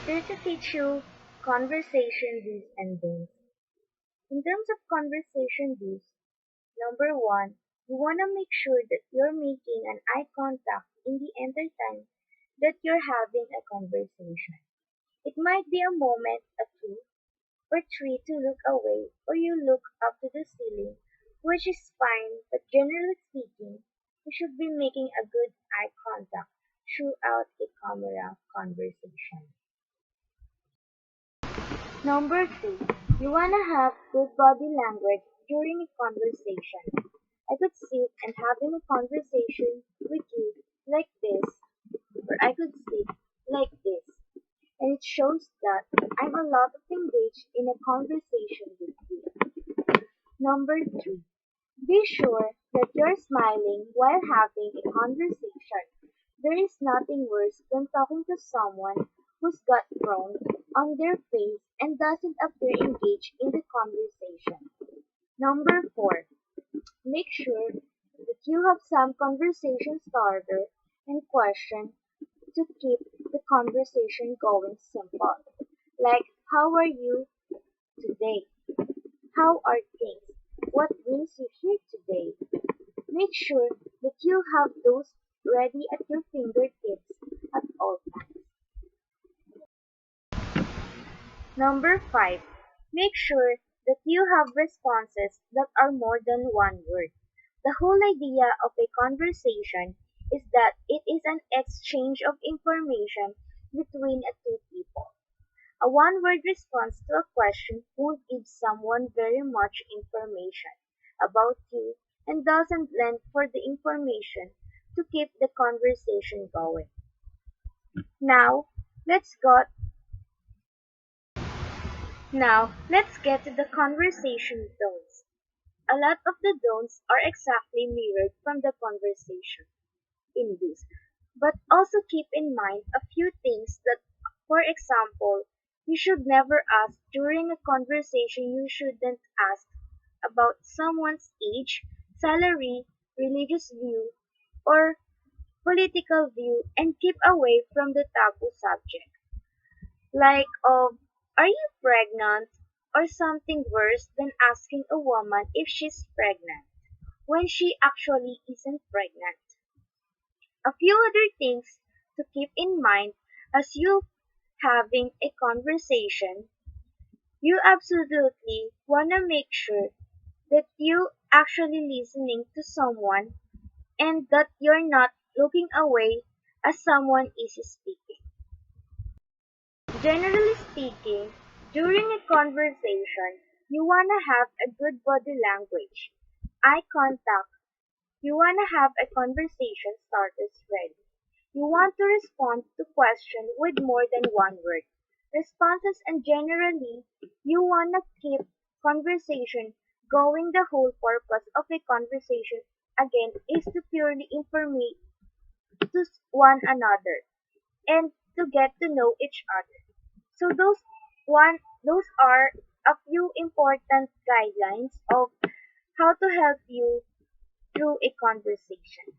Here to teach you conversation do's and don'ts. In terms of conversation do's, number one, you want to make sure that you're making an eye contact in the entire time that you're having a conversation. It might be a moment, a two, or three to look away, or you look up to the ceiling, which is fine, but generally speaking, you should be making a good eye contact throughout a camera conversation. Number two, you wanna have good body language during a conversation. I could sit and having a conversation with you like this, or I could sit like this, and it shows that I'm a lot of engaged in a conversation with you. Number three, be sure that you're smiling while having a conversation. There is nothing worse than talking to someone who's got frown on their face and doesn't appear engaged in the conversation. Number four, make sure that you have some conversation starter and question to keep the conversation going simple. Like, how are you today? How are things? What brings you here today? Make sure that you have those ready at your fingertips at all times. Number five, make sure that you have responses that are more than one word. The whole idea of a conversation is that it is an exchange of information between two people. A one-word response to a question won't give someone very much information about you and doesn't lend for the information to keep the conversation going. Now, let's go let's get to the conversation don'ts. A lot of the don'ts are exactly mirrored from the conversation in this, but also keep in mind a few things that, for example, you should never ask during a conversation. You shouldn't ask about someone's age, salary, religious view, or political view, and keep away from the taboo subject, like are you pregnant, or something worse than asking a woman if she's pregnant when she actually isn't pregnant. A few other things to keep in mind as you having a conversation. You absolutely want to make sure that you actually listening to someone and that you're not looking away as someone is speaking. Generally speaking, during a conversation, you want to have a good body language, eye contact. You want to have a conversation starters ready. You want to respond to question with more than one word. Responses, and generally, you want to keep conversation going. The whole purpose of a conversation, again, is to purely informate to one another and to get to know each other. So those are a few important guidelines of how to help you through a conversation.